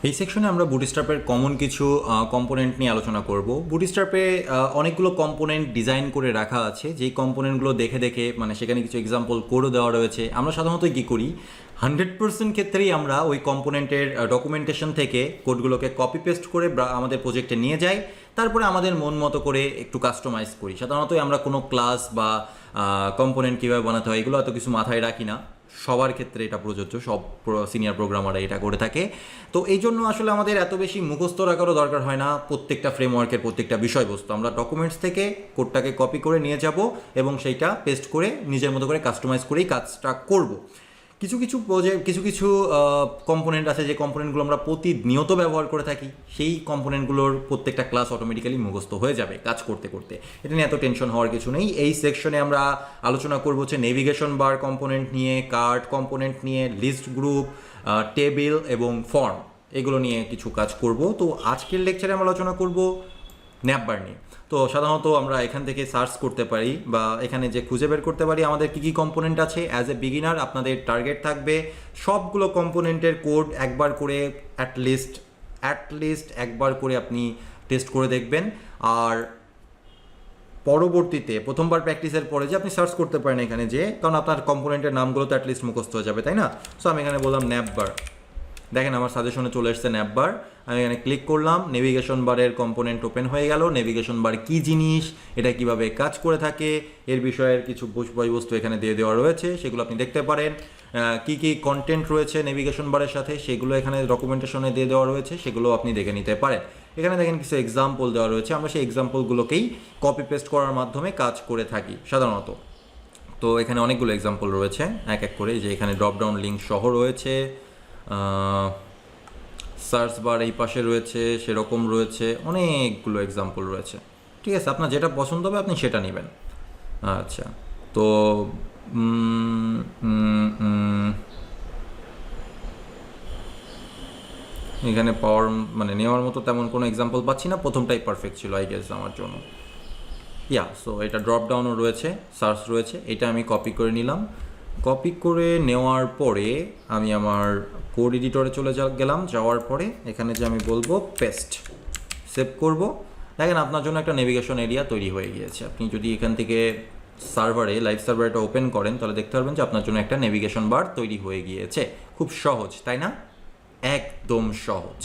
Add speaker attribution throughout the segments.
Speaker 1: এই সেকশনে আমরা বুটস্ট্র্যাপের কমন কিছু কম্পোনেন্ট নিয়ে আলোচনা করব। বুটস্ট্র্যাপে অনেকগুলো কম্পোনেন্ট ডিজাইন করে রাখা আছে, যেই কম্পোনেন্টগুলো দেখে দেখে মানে সেখানে কিছু এক্সাম্পল কোডও দেওয়া রয়েছে। আমরা সাধারণত কী করি, 100% ক্ষেত্রেই আমরা ওই কম্পোনেন্টের ডকুমেন্টেশন থেকে কোডগুলোকে কপি পেস্ট করে আমাদের প্রজেক্টে নিয়ে যাই, তারপরে আমাদের মন মতো করে একটু কাস্টমাইজ করি। সাধারণত আমরা কোনো ক্লাস বা কম্পোনেন্ট কীভাবে বানাতে হয় এগুলো এত কিছু মাথায় রাখি না। সবার ক্ষেত্রে এটা প্রযোজ্য, সব সিনিয়র প্রোগ্রামাররা এটা করে থাকে। তো এই জন্য আসলে আমাদের এত বেশি মুখস্থ রাখারও দরকার হয় না প্রত্যেকটা ফ্রেমওয়ার্কের প্রত্যেকটা বিষয়বস্তু। আমরা ডকুমেন্টস থেকে কোডটাকে কপি করে নিয়ে যাব এবং সেইটা পেস্ট করে নিজের মতো করে কাস্টমাইজ করেই কাজটা করব। কিছু কিছু প্রজেক্ট, কিছু কিছু কম্পোনেন্ট আছে যে কম্পোনেন্টগুলো আমরা প্রতিনিয়ত ব্যবহার করে থাকি, সেই কম্পোনেন্টগুলোর প্রত্যেকটা ক্লাস অটোমেটিক্যালি মুখস্থ হয়ে যাবে কাজ করতে করতে। এটা নিয়ে এত টেনশন হওয়ার কিছু নেই। এই সেকশনে আমরা আলোচনা করবো হচ্ছে নেভিগেশন বার কম্পোনেন্ট নিয়ে, কার্ড কম্পোনেন্ট নিয়ে, লিস্ট গ্রুপ, টেবিল এবং ফর্ম, এগুলো নিয়ে কিছু কাজ করব। তো আজকের লেকচারে আমরা আলোচনা করব ন্যাপবার নিয়ে। তো সাধারণত আমরা এখান থেকে সার্চ করতে পারি বা এখানে যে খুঁজে বের করতে পারি আমাদের কী কী কম্পোনেন্ট আছে। অ্যাজ এ বিগিনার আপনাদের টার্গেট থাকবে সবগুলো কম্পোনেন্টের কোড একবার করে অ্যাটলিস্ট একবার করে আপনি টেস্ট করে দেখবেন। আর পরবর্তীতে প্রথমবার প্র্যাকটিসের পরে যে আপনি সার্চ করতে পারেন এখানে, যে কারণ আপনার কম্পোনেন্টের নামগুলো তো অ্যাটলিস্ট মুখস্থ হয়ে যাবে, তাই না? সো আমি এখানে বললাম ন্যাপবার। দেখেন আমার সাজেশনে চলে এসছে ন্যাপবার। আমি এখানে ক্লিক করলাম, নেভিগেশন বারের কম্পোনেন্ট ওপেন হয়ে গেল। নেভিগেশন বার কী জিনিস, এটা কিভাবে কাজ করে থাকে, এর বিষয়ের কিছু বিষয়বস্তু এখানে দিয়ে দেওয়া রয়েছে, সেগুলো আপনি দেখতে পারেন। কি কি কন্টেন্ট রয়েছে নেভিগেশন বারের সাথে সেগুলো এখানে ডকুমেন্টেশনে দিয়ে দেওয়া রয়েছে, সেগুলো আপনি দেখে নিতে পারেন। এখানে দেখেন কিছু এক্সাম্পল দেওয়া রয়েছে, আমরা সেই এক্সাম্পলগুলোকেই কপি পেস্ট করার মাধ্যমে কাজ করে থাকি সাধারণত। তো এখানে অনেকগুলো এক্সাম্পল রয়েছে এক এক করে, যে এখানে ড্রপডাউন লিঙ্ক সহ রয়েছে, সার্চ বার এই পাশে রয়েছে, সেরকম রয়েছে, অনেকগুলো এক্সাম্পল রয়েছে। ঠিক আছে, আপনার যেটা পছন্দ হবে আপনি সেটা নেবেন। আচ্ছা, তো এখানে পাওয়ার মানে নেওয়ার মতো তেমন কোনো এক্সাম্পল পাচ্ছি না। প্রথমটাই পারফেক্ট ছিল আই গেস আমার জন্য। সো এটা ড্রপডাউনও রয়েছে, সার্চ রয়েছে, এটা আমি কপি করে নিলাম। কপি করে নেওয়ার পরে আমি আমার কোড এডিটরে চলে গেলাম। যাওয়ার পরে এখানে যে আমি বলবো পেস্ট, সেভ করব। দেখেন আপনার জন্য একটা নেভিগেশন এরিয়া তৈরি হয়ে গিয়েছে। আপনি যদি এখান থেকে লাইভ সার্ভারটা ওপেন করেন তাহলে দেখতে পারবেন যে আপনার জন্য একটা নেভিগেশন বার তৈরি হয়ে গিয়েছে। খুব সহজ, তাই না? একদম সহজ।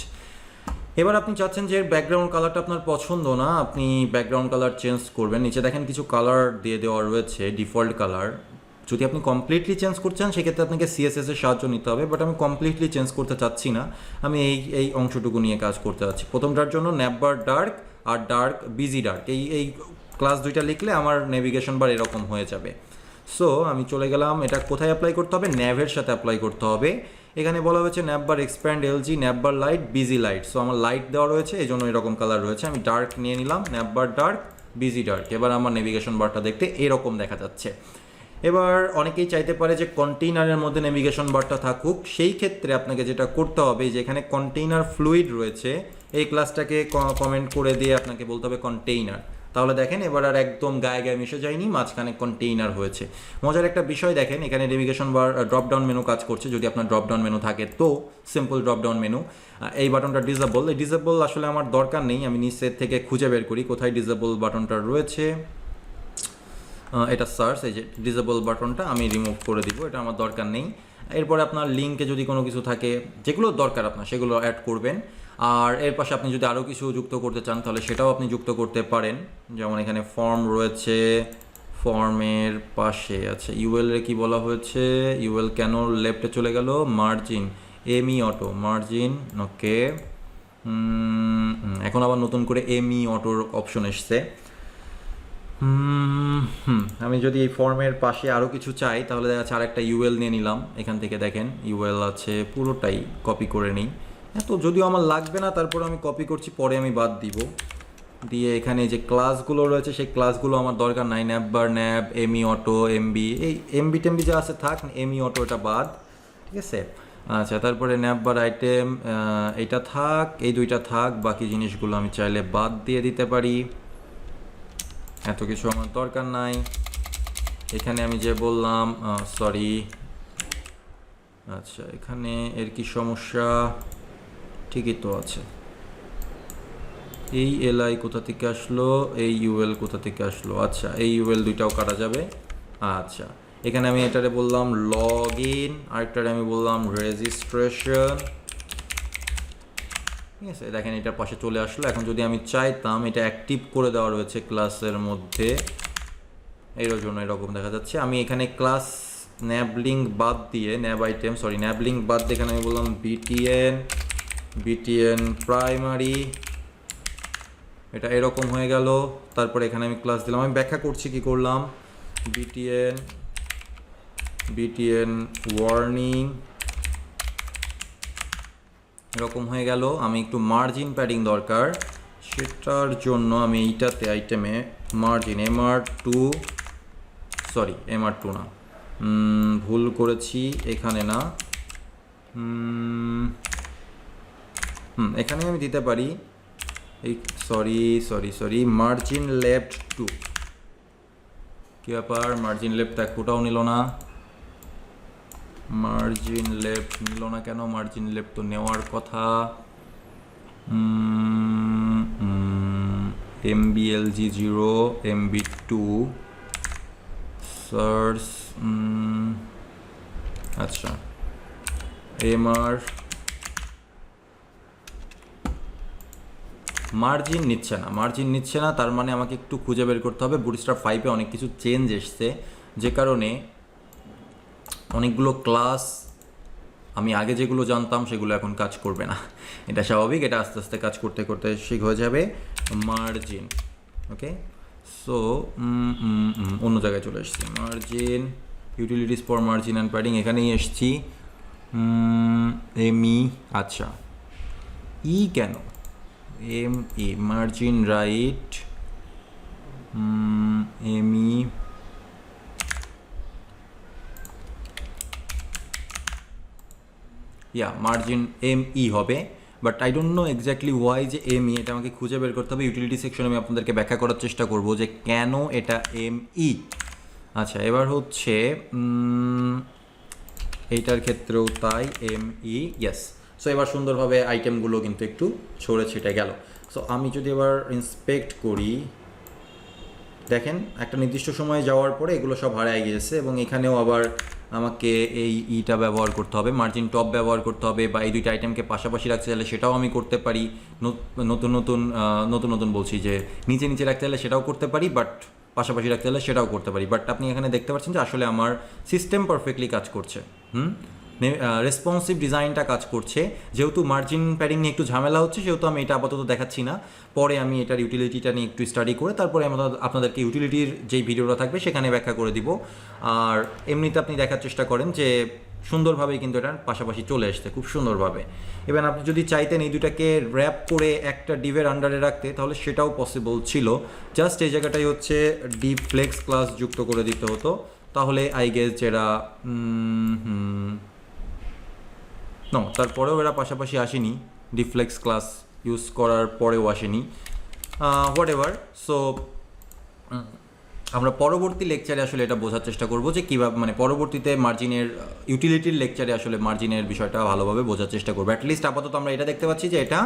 Speaker 1: এবার আপনি চাচ্ছেন যে ব্যাকগ্রাউন্ড কালারটা আপনার পছন্দ না, আপনি ব্যাকগ্রাউন্ড কালার চেঞ্জ করবেন। নিচে দেখেন কিছু কালার দিয়ে দেওয়া রয়েছে, ডিফল্ট কালার। যদি আপনি কমপ্লিটলি চেঞ্জ করছেন সেক্ষেত্রে আপনাকে সিএসএস এর সাহায্য নিতে হবে, বাট আমি কমপ্লিটলি চেঞ্জ করতে চাচ্ছি না। আমি এই অংশটুকু নিয়ে কাজ করতে চাচ্ছি। প্রথমটার জন্য ন্যাপবার ডার্ক আর ডার্ক বিজি ডার্ক, এই ক্লাস দুইটা লিখলে আমার নেভিগেশন বার এরকম হয়ে যাবে। সো আমি চলে গেলাম, এটা কোথায় অ্যাপ্লাই করতে হবে? ন্যাভের সাথে অ্যাপ্লাই করতে হবে। এখানে বলা হয়েছে ন্যাপবার expand LG, ন্যাপবার light, busy light. So আমার লাইট দেওয়া রয়েছে, এই জন্য এরকম কালার রয়েছে। আমি ডার্ক নিয়ে নিলাম, ন্যাপবার ডার্ক, বিজি ডার্ক। এবার আমার নেভিগেশন বারটা দেখতে এরকম দেখা যাচ্ছে। এবার অনেকেই চাইতে পারে যে কন্টেইনারের মধ্যে নেভিগেশন বারটা থাকুক। সেই ক্ষেত্রে আপনাকে যেটা করতে হবে, যে এখানে কন্টেইনার ফ্লুইড রয়েছে, এই ক্লাসটাকে কমেন্ট করে দিয়ে আপনাকে বলতে হবে কন্টেইনার। তাহলে দেখেন এবার আর একদম গায়ে গায়ে মিশে যায়নি, মাঝখানে কন্টেইনার হয়েছে। মজার একটা বিষয় দেখেন, এখানে নেভিগেশন বার ড্রপডাউন মেনু কাজ করছে। যদি আপনার ড্রপডাউন মেনু থাকে তো সিম্পল ড্রপডাউন মেনু। এই বাটনটা ডিসেবল, এই ডিসেবল আসলে আমার দরকার নেই। আমি নিচের থেকে খুঁজে বের করি কোথায় ডিসেবল বাটনটা রয়েছে। এটা সার্চ, এই যে ডিসেবল বাটনটা আমি রিমুভ করে দিব, এটা আমার দরকার নেই। এরপরে আপনার লিঙ্কে যদি কোনো কিছু থাকে যেগুলো দরকার আপনার, সেগুলো অ্যাড করবেন। আর এর পাশে আপনি যদি আরও কিছু যুক্ত করতে চান তাহলে সেটাও আপনি যুক্ত করতে পারেন। যেমন এখানে ফর্ম রয়েছে, ফর্মের পাশে আছে ইউএল এর কি বলা হয়েছে, ইউএল কেন লেফটে চলে গেল, মার্জিন, এমই অটো মার্জিন, ওকে। এখন আবার নতুন করে এমই অটোর অপশন এসছে। আমি যদি এই ফর্মের পাশে আরও কিছু চাই তাহলে দেখা যাচ্ছে আরেকটা ইউএল নিয়ে নিলাম। এখান থেকে দেখেন ইউএল আছে, পুরোটাই কপি করে নিই। এত যদিও আমার লাগবে না, তারপর আমি কপি করছি, পরে আমি বাদ দিব। দিয়ে এখানে যে ক্লাসগুলো রয়েছে সেই ক্লাসগুলো আমার দরকার নাই। ন্যাপবার, ন্যাব, এমই অটো, এমবি, এই এমবি টেমবি যা আছে থাক, এমই অটো এটা বাদ, ঠিক আছে। আচ্ছা, তারপরে ন্যাপবার আইটেম এইটা থাক, এই দুইটা থাক, বাকি জিনিসগুলো আমি চাইলে বাদ দিয়ে দিতে পারি, এত কিছু আমার দরকার নাই। এখানে আমি যে বললাম সরি, আচ্ছা এখানে এর কি সমস্যা, ঠিকই তো আছে। এই এলআই কোথা থেকে আসলো, এই ইউএল কোথা থেকে আসলো? আচ্ছা, এই ইউএল দুইটাও কাটা যাবে। আচ্ছা, এখানে আমি এটারে বললাম লগ ইন, আরেকটারে আমি বললাম রেজিস্ট্রেশন। ঠিক আছে, দেখেন এটার পাশে চলে আসলো। এখন যদি আমি চাইতাম এটা অ্যাক্টিভ করে দেওয়া রয়েছে ক্লাসের মধ্যে, এর জন্য এরকম দেখা যাচ্ছে। আমি এখানে ক্লাস ন্যাব লিঙ্ক বাদ দিয়ে, ন্যাব আইটেম সরি ন্যাব লিঙ্ক বাদ দিয়ে এখানে আমি বললাম বিটিএন প্রাইমারি, এটা এরকম হয়ে গেল। তারপরে এখানে আমি ক্লাস দিলাম, আমি ব্যাখ্যা করছি কি করলাম। বিটিএন ওয়ার্নিং, এরকম হয়ে গেল। আমি একটু মার্জিন প্যাডিং দরকার, সেটার জন্য আমি এইটাতে আইটেমে মার্জিন এমআর টু না, ভুল করেছি, এখানে না, এখানে আমি দিতে পারি এই সরি মার্জিন লেফট 2। কী ব্যাপার, মার্জিন লেফট এক ফোটাও নিল না, মার্জিন লেফট নিল না কেন? মার্জিন লেফট তো নেওয়ার কথা। MBLG0 MB2 সার্চ, আচ্ছা এমআর মার্জিন নিচ্ছে না, তার মানে আমাকে একটু খুঁজে বের করতে হবে। বুটস্ট্র্যাপ 5-এ অনেক কিছু চেঞ্জ এসছে, যে কারণে অনেকগুলো ক্লাস আমি আগে যেগুলো জানতাম সেগুলো এখন কাজ করবে না। এটা স্বাভাবিক, এটা আস্তে আস্তে কাজ করতে করতে ঠিক হয়ে যাবে। মার্জিন, ওকে, সো অন্য জায়গায় চলে এসেছি। Margin utilities for margin and padding, এখানেই এসেছি। এমই, আচ্ছা ই কেন, ME margin right, ME margin ME হবে, but I don't know exactly why যে এমই, এটা আমাকে খুঁজে বের করতে হবে। ইউটিলিটি সেকশনে আমি আপনাদেরকে ব্যাখ্যা করার চেষ্টা করব যে কেন এটা এমই। আচ্ছা, এবার হচ্ছে এইটার ক্ষেত্রেও তাই, এমই, ইয়েস। সো এবার সুন্দরভাবে আইটেমগুলো কিন্তু একটু ছড়ে ছিটে গেল। সো আমি যদি এবার ইন্সপেক্ট করি, দেখেন একটা নির্দিষ্ট সময়ে যাওয়ার পরে এগুলো সব হারায় গিয়েছে, এবং এখানেও আবার আমাকে এই ইটা ব্যবহার করতে হবে, মার্জিন টপ ব্যবহার করতে হবে, বা এই দুইটা আইটেমকে পাশাপাশি রাখতে চাইলে সেটাও আমি করতে পারি। নতুন বলছি যে নিচে রাখতে চাইলে সেটাও করতে পারি, বাট পাশাপাশি রাখতে চাইলে সেটাও করতে পারি। বাট আপনি এখানে দেখতে পাচ্ছেন যে আসলে আমার সিস্টেম পারফেক্টলি কাজ করছে, রেসপন্সিভ ডিজাইনটা কাজ করছে। যেহেতু মার্জিন প্যাডিং নিয়ে একটু ঝামেলা হচ্ছে, সেহেতু আমি এটা আপাতত দেখাচ্ছি না, পরে আমি এটার ইউটিলিটিটা নিয়ে একটু স্টাডি করে তারপরে আমরা আপনাদেরকে ইউটিলিটির যেই ভিডিওটা থাকবে সেখানে ব্যাখ্যা করে দিব। আর এমনিতে আপনি দেখার চেষ্টা করেন যে সুন্দরভাবেই কিন্তু এটা পাশাপাশি চলে আসছে খুব সুন্দরভাবে। এবার আপনি যদি চাইতেন এই দুটাকে র্যাপ করে একটা ডিভের আন্ডারে রাখতে, তাহলে সেটাও পসিবল ছিল। জাস্ট এই জায়গাটাই হচ্ছে ডিপ ফ্লেক্স ক্লাস যুক্ত করে দিতে হতো, তাহলে আই গেস যেটা তারপরেও এরা পাশাপাশি আসেনি, ডিফ্লেক্স ক্লাস ইউজ করার পরেও আসেনি, হোয়াট এভার। সো আমরা পরবর্তী লেকচারে আসলে এটা বোঝার চেষ্টা করব যে কীভাবে, মানে পরবর্তীতে মার্জিনের ইউটিলিটির লেকচারে আসলে মার্জিনের বিষয়টা ভালোভাবে বোঝার চেষ্টা করবো। অ্যাটলিস্ট আপাতত আমরা এটা দেখতে পাচ্ছি যে এটা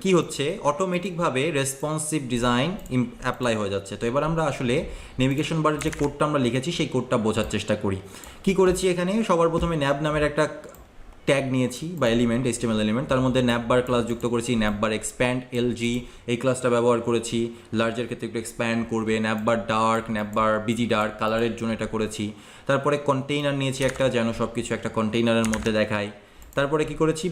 Speaker 1: কি হচ্ছে, অটোমেটিকভাবে রেসপন্সিভ ডিজাইন অ্যাপ্লাই হয়ে যাচ্ছে। তো এবার আমরা আসলে নেভিগেশন বারের যে কোডটা আমরা লিখেছি সেই কোডটা বোঝার চেষ্টা করি। কি করেছি এখানে, সবার প্রথমে ন্যাব নামের একটা ট্যাগ নিয়েছি বা এলিমেন্ট, HTML এলিমেন্ট, তার মধ্যে ন্যাববার ক্লাস যুক্ত করেছি। ন্যাববার এক্সপ্যান্ড এলজি এই ক্লাসটা ব্যবহার করেছি, লার্জের ক্ষেত্রে একটু এক্সপ্যান্ড করবে। ন্যাববার ডার্ক, ন্যাববার বিজি ডার্ক কালারের জন্য এটা করেছি। তারপরে কন্টেইনার নিয়েছি একটা, যেন সব কিছু একটা কন্টেইনারের মধ্যে দেখায়। তারপরে কি করেছি,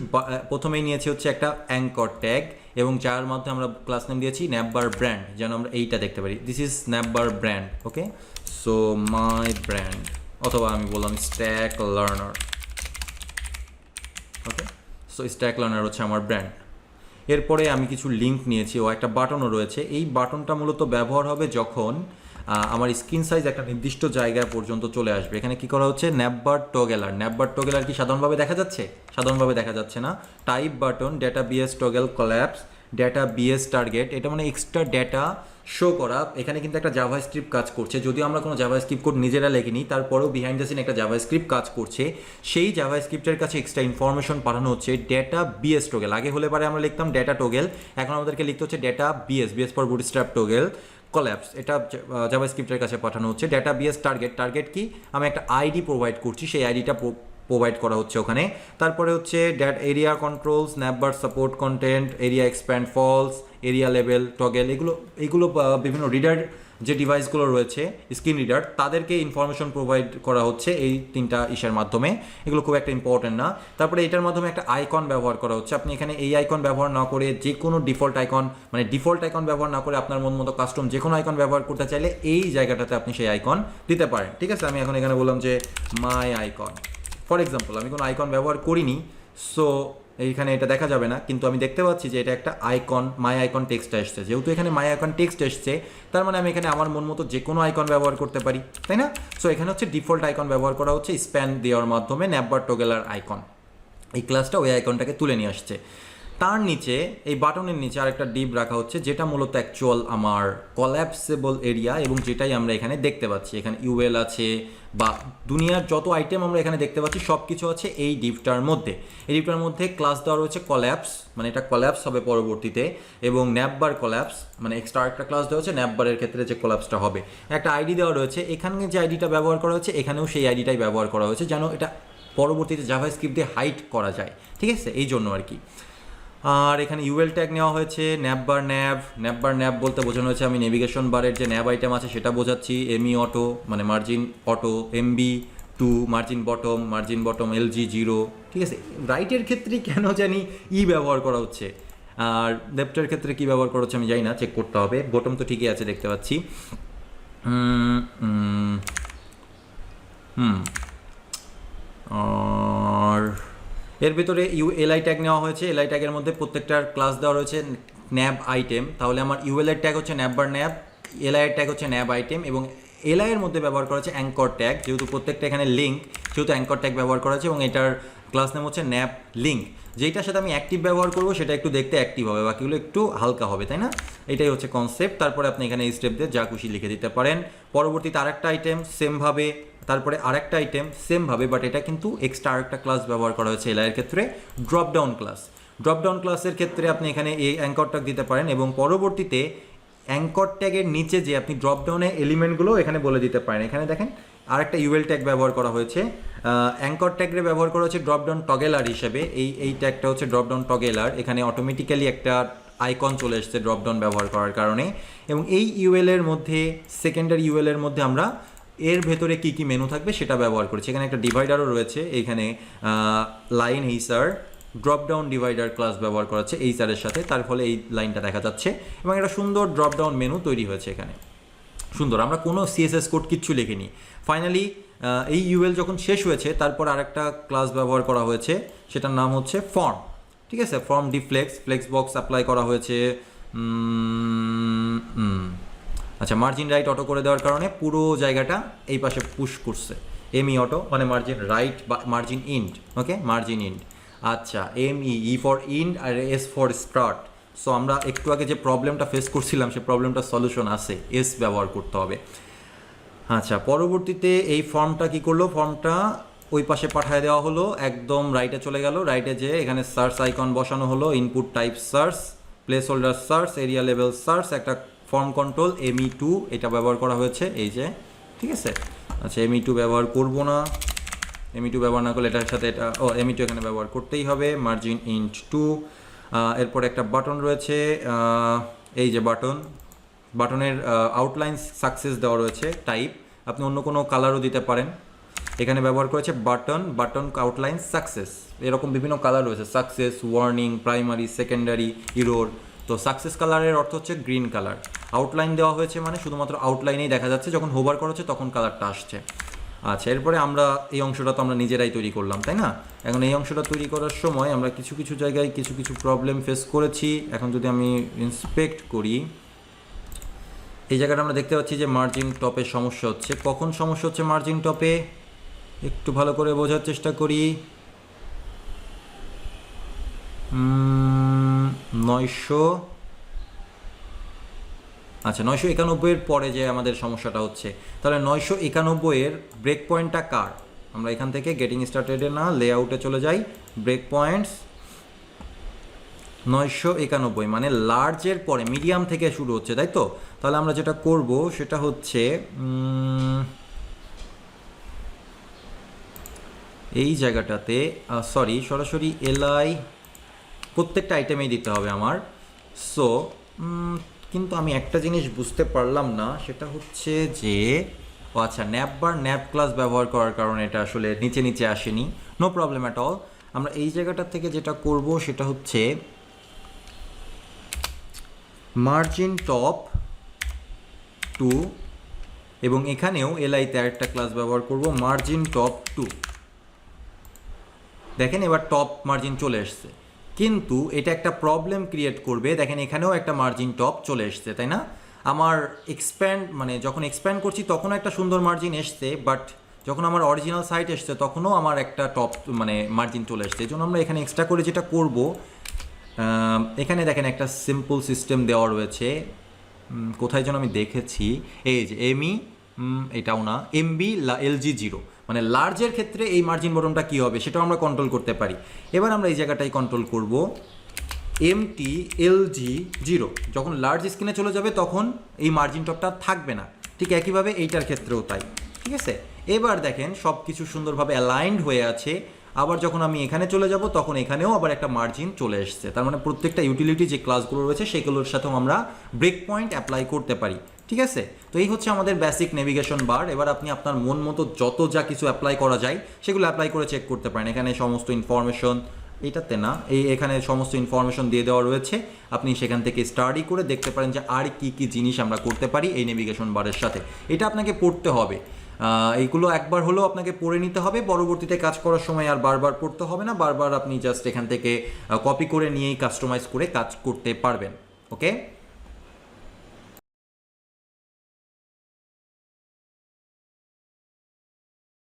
Speaker 1: প্রথমেই নিয়েছি হচ্ছে একটা অ্যাঙ্কর ট্যাগ, এবং যার মাধ্যমে আমরা ক্লাস নেম দিয়েছি ন্যাববার ব্র্যান্ড, যেন আমরা এইটা দেখতে পারি, this is ন্যাববার brand, okay. So my brand, অথবা আমি বললাম স্ট্যাক লার্নার, ওকে। সো স্ট্যাক লার্নার হচ্ছে আমার ব্র্যান্ড। এরপরে আমি কিছু লিঙ্ক নিয়েছি, ও একটা বাটনও রয়েছে। এই বাটনটা মূলত ব্যবহার হবে যখন আমার স্ক্রিন সাইজ একটা নির্দিষ্ট জায়গায় পর্যন্ত চলে আসবে। এখানে কি করা হচ্ছে, ন্যাববার টগেলার। ন্যাববার টগেলার কি সাধারণভাবে দেখা যাচ্ছে? সাধারণভাবে দেখা যাচ্ছে না। Type button data BS toggle collapse data BS target, এটা মানে এক্সট্রা ডেটা শো করা। এখানে কিন্তু একটা জাভাস্ক্রিপ্ট কাজ করছে, যদিও আমরা কোনো জাভাস্ক্রিপ্ট কোড নিজেরা লেখিনি, তারপরেও বিহাইন্ড দ্য সিন একটা জাভাস্ক্রিপ্ট কাজ করছে। সেই জাভাস্ক্রিপ্টের কাছে এক্সট্রা ইনফরমেশন পাঠানো হচ্ছে ডেটা বিএস টোগেল। আগে হলে পারে আমরা লিখতাম ডেটা টোগেল, এখন আমাদেরকে লিখতে হচ্ছে data BS, BS for bootstrap toggle collapse. এটা জাভাস্ক্রিপ্টের কাছে পাঠানো হচ্ছে। ডেটা বিএস টার্গেট, টার্গেট কি, আমি একটা আইডি প্রোভাইড করছি, সেই আইডিটা প্রোভাইড করা হচ্ছে ওখানে। তারপরে হচ্ছে aria controls, navbar supported content, aria expanded false, aria লেভেল টগেল, এগুলো বিভিন্ন রিডার যে ডিভাইসগুলো রয়েছে স্ক্রিন রিডার, তাদেরকে ইনফরমেশন প্রোভাইড করা হচ্ছে এই তিনটা ইসের মাধ্যমে। এগুলো খুব একটা ইম্পর্টেন্ট না। তারপরে এটার মাধ্যমে একটা আইকন ব্যবহার করা হচ্ছে। আপনি এখানে এই আইকন ব্যবহার না করে যে কোনো ডিফল্ট আইকন, মানে ডিফল্ট আইকন ব্যবহার না করে আপনার মন মতো কাস্টম যে কোনো আইকন ব্যবহার করতে চাইলে এই জায়গাটাতে আপনি সেই আইকন দিতে পারেন। ঠিক আছে, আমি এখন এখানে বললাম যে মাই আইকন ফর এক্সাম্পল, আমি কোনো আইকন ব্যবহার করিনি, সো এইখানে এটা দেখা যাবে না, কিন্তু আমি দেখতে পাচ্ছি যে এটা একটা আইকন, মাই আইকন টেক্সট এসছে। যেহেতু এখানে মাই আইকন টেক্সট এসছে, তার মানে আমি এখানে আমার মন মতো যে কোনো আইকন ব্যবহার করতে পারি, তাই না? সো এখানে হচ্ছে ডিফল্ট আইকন ব্যবহার করা হচ্ছে স্প্যান দেওয়ার মাধ্যমে। ন্যাববার টোগেলার আইকন, এই ক্লাসটা ওই আইকনটাকে তুলে নিয়ে আসছে। তার নিচে এই বাটনের নিচে আরেকটা ডিপ রাখা হচ্ছে, যেটা মূলত অ্যাকচুয়াল আমার কলাপসেবল এরিয়া, এবং যেটাই আমরা এখানে দেখতে পাচ্ছি। এখানে ইউএল আছে বা দুনিয়ার যত আইটেম আমরা এখানে দেখতে পাচ্ছি সব কিছু আছে এই ডিপটার মধ্যে। এই ডিপটার মধ্যে ক্লাস দেওয়া রয়েছে কলাপস, মানে এটা কলাপস হবে পরবর্তীতে, এবং ন্যাববার কলাপস, মানে এক্সট্রা একটা ক্লাস দেওয়া হচ্ছে ন্যাববারের ক্ষেত্রে যে কলাপসটা হবে। একটা আইডি দেওয়া রয়েছে, এখানে যে আইডিটা ব্যবহার করা হয়েছে এখানেও সেই আইডিটাই ব্যবহার করা হয়েছে, যেন এটা পরবর্তীতে জাভাস্ক্রিপ্ট দিয়ে হাইড করা যায়। ঠিক আছে, এই জন্য আর কি। আর এখানে ইউএল ট্যাগ নেওয়া হয়েছে, ন্যাববার ন্যাব বলতে বোঝানো হয়েছে আমি নেভিগেশন বারের যে ন্যাব আইটেম আছে সেটা বোঝাচ্ছি। এমই অটো মানে margin auto, MB 2 margin bottom LG 0। ঠিক আছে, রাইটের ক্ষেত্রে কেন জানি ব্যবহার করা হচ্ছে, আর লেফটের ক্ষেত্রে কি ব্যবহার করা হচ্ছে আমি জানি না, চেক করতে হবে। বটম তো ঠিকই আছে দেখতে পাচ্ছি। আর এর ভিতরে এলআই ট্যাগ নেওয়া হয়েছে। এলআই ট্যাগের মধ্যে প্রত্যেকটার ক্লাস দেওয়া রয়েছে ন্যাব আইটেম। তাহলে আমার ইউএল এর ট্যাগ হচ্ছে ন্যাববার ন্যাব, এলআই এর ট্যাগ হচ্ছে ন্যাব আইটেম, এবং এলআই এর মধ্যে ব্যবহার করা হচ্ছে অ্যাঙ্কর ট্যাগ। যেহেতু প্রত্যেকটা এখানে লিঙ্ক, সেহেতু অ্যাঙ্কর ট্যাগ ব্যবহার করা হচ্ছে, এবং এটার ক্লাস নেম হচ্ছে ন্যাব লিঙ্ক। যেইটার সাথে আমি অ্যাক্টিভ ব্যবহার করবো সেটা একটু দেখতে অ্যাক্টিভ হবে, বাকিগুলো একটু হালকা হবে, তাই না? এটাই হচ্ছে কনসেপ্ট। তারপরে আপনি এখানে এই স্টেপ দিয়ে যা খুশি লিখে দিতে পারেন। পরবর্তীতে আরেকটা আইটেম সেমভাবে, তারপরে আরেকটা আইটেম সেমভাবে, বাট এটা কিন্তু এক্সট্রা আরেকটা ক্লাস ব্যবহার করা হয়েছে এলআই এর ক্ষেত্রে, drop down class. Drop down ক্লাসের ক্ষেত্রে আপনি এখানে এই অ্যাঙ্কর ট্যাগ দিতে পারেন, এবং পরবর্তীতে অ্যাঙ্কর ট্যাগের নিচে যে আপনি ড্রপ ডাউনের এলিমেন্টগুলো এখানে বলে দিতে পারেন। এখানে দেখেন আরেকটা ইউএল ট্যাগ ব্যবহার করা হয়েছে, অ্যাঙ্কর ট্যাগের ব্যবহার করা হচ্ছে ড্রপ ডাউন টগেলার হিসেবে। এই ট্যাগটা হচ্ছে ড্রপ ডাউন টগেলার। এখানে অটোমেটিক্যালি একটা আইকন চলে এসছে ড্রপ ডাউন ব্যবহার করার কারণে। এবং এই ইউএল এর মধ্যে, সেকেন্ডারি ইউএল এর মধ্যে আমরা এর ভেতরে কি কি মেনু থাকবে সেটা ব্যবহার করেছি। এখানে একটা ডিভাইডারও রয়েছে, এখানে লাইন এইসার ড্রপ ডাউন ডিভাইডার ক্লাস ব্যবহার করা হচ্ছে এইসারের সাথে, তার ফলে এই লাইনটা দেখা যাচ্ছে, এবং একটা সুন্দর ড্রপ ডাউন মেনু তৈরি হয়েছে এখানে। সুন্দর, আমরা কোনো সিএসএস কোড কিচ্ছু লিখিনি। ফাইনালি এই ইউএল যখন শেষ হয়েছে, তারপর আরেকটা ক্লাস ব্যবহার করা হয়েছে, সেটার নাম হচ্ছে ফর্ম। ঠিক আছে, ফর্ম ডিফ্লেক্স, ফ্লেক্স বক্স অ্যাপ্লাই করা হয়েছে। আচ্ছা, মার্জিন রাইট অটো করে দেওয়ার কারণে পুরো জায়গাটা এই পাশে পুশ করছে। এমই অটো মানে মার্জিন রাইট বা margin end, okay, margin end. আচ্ছা, ই ফর ইন্ড আর এস ফর স্টার্ট। সো আমরা একটু আগে যে প্রবলেমটা ফেস করছিলাম সেই প্রবলেমটা সলিউশন আছে, এস ব্যবহার করতে হবে। আচ্ছা, পরবর্তীতে এই ফর্মটা কি করলো, ফর্মটা ওই পাশে পাঠিয়ে দেওয়া হলো, একদম রাইটে চলে গেল। রাইটে যে এখানে সার্চ আইকন বসানো হলো, input type search, place holder search, area level search, একটা ফর্ম কন্ট্রোল ME2 এটা ব্যবহার করা হয়েছে, এই যে। ঠিক আছে, আচ্ছা ME2 ব্যবহার করব না, ME2 ব্যবহার না করলে এটার সাথে এটা ME2 এখানে ব্যবহার করতেই হবে। মার্জিন ইন্ট 2, এরপর একটা বাটন রয়েছে, এই যে বাটনের আউটলাইন সাকসেস দেওয়া রয়েছে টাইপ, আপনি অন্য কোনো কালারও দিতে পারেন। এখানে ব্যবহার করেছে বাটন আউটলাইন সাকসেস, এরকম বিভিন্ন কালার রয়েছে, success, warning, primary, secondary, error. তো সাকসেস কালারের অর্থ হচ্ছে গ্রিন কালার। আউটলাইন দেওয়া হয়েছে মানে শুধুমাত্র আউটলাইনেই দেখা যাচ্ছে, যখন হোভার করা হচ্ছে তখন কালারটা আসছে। আচ্ছা, এরপরে আমরা এই অংশটা তো আমরা নিজেরাই তৈরি করলাম, তাই না? এখন এই অংশটা তৈরি করার সময় আমরা কিছু জায়গায় কিছু প্রবলেম ফেস করেছি। এখন যদি আমি ইন্সপেক্ট করি, এই জায়গাটা আমরা দেখতে পাচ্ছি যে মার্জিন টপে সমস্যা হচ্ছে। কখন সমস্যা হচ্ছে মার্জিন টপে একটু ভালো করে বোঝার চেষ্টা করি। 900, আচ্ছা 991 পরে যে আমাদের সমস্যাটা হচ্ছে, তাহলে 991 ব্রেক পয়েন্টটা কার? আমরা এখান থেকে গেটিং স্টার্টেডে না লেআউটে চলে যাই, ব্রেক পয়েন্টস 991 মানে লার্জের পরে মিডিয়াম থেকে শুরু হচ্ছে, তাই তো? তাহলে আমরা যেটা করব সেটা হচ্ছে এই জায়গাটাতে সরাসরি এলআই প্রত্যেকটা আইটেমেই দিতে হবে আমার। সো কিন্তু আমি একটা জিনিস বুঝতে পারলাম না, সেটা হচ্ছে যে আচ্ছা ন্যাববার ন্যাব ক্লাস ব্যবহার করার কারণে এটা আসলে নিচে নিচে আসেনি। No problem at all. আমরা এই জায়গাটা থেকে যেটা করব সেটা হচ্ছে মার্জিন টপ 2 এবং এখানেও এলআইতে আরেকটা ক্লাস ব্যবহার করব মার্জিন টপ 2। দেখেন এবার টপ মার্জিন চলে এসছে, কিন্তু এটা একটা প্রবলেম ক্রিয়েট করবে। দেখেন এখানেও একটা মার্জিন টপ চলে এসছে, তাই না? আমার যখন এক্সপ্যান্ড করছি তখনও একটা সুন্দর মার্জিন এসছে, বাট যখন আমার অরিজিনাল সাইট এসছে তখনও আমার একটা টপ মার্জিন চলে এসছে। এই জন্য আমরা এখানে এক্সট্রা করে যেটা করব, এখানে দেখেন একটা সিম্পল সিস্টেম দেওয়া রয়েছে, কোথায় যেন আমি দেখেছি, এই যে এমই এটাও না, এমবি এলজি 0, মানে লার্জের ক্ষেত্রে এই মার্জিন বটনটা কী হবে সেটাও আমরা কন্ট্রোল করতে পারি। এবার আমরা এই জায়গাটাই কন্ট্রোল করব এমটি এলজি 0। যখন লার্জ স্ক্রিনে চলে যাবে তখন এই মার্জিন টপটা থাকবে না। ঠিক একইভাবে এইটার ক্ষেত্রেও তাই, ঠিক আছে? এবার দেখেন সব কিছু সুন্দরভাবে অ্যালাইন্ড হয়ে আছে। আবার যখন আমি এখানে চলে যাব তখন এখানেও আবার একটা মার্জিন চলে এসছে। তার মানে প্রত্যেকটা ইউটিলিটি যে ক্লাসগুলো রয়েছে সেগুলোর সাথেও আমরা ব্রেক পয়েন্ট অ্যাপ্লাই করতে পারি, ঠিক আছে? তো এই হচ্ছে আমাদের বেসিক নেভিগেশন বার। এবার আপনি আপনার মন মতো যত যা কিছু অ্যাপ্লাই করা যায় সেগুলো অ্যাপ্লাই করে চেক করতে পারেন। এখানে সমস্ত ইনফরমেশন, এটাতে না, এখানে সমস্ত ইনফরমেশন দিয়ে দেওয়া রয়েছে। আপনি সেখান থেকে স্টাডি করে দেখতে পারেন যে আর কি কি জিনিস আমরা করতে পারি এই নেভিগেশন বারের সাথে। এটা আপনাকে পড়তে হবে, এইগুলো একবার হলেও আপনাকে পড়ে নিতে হবে। পরবর্তীতে কাজ করার সময় আর বারবার পড়তে হবে না, বারবার আপনি জাস্ট এখান থেকে কপি করে নিয়েই কাস্টমাইজ করে কাজ করতে পারবেন। ওকে।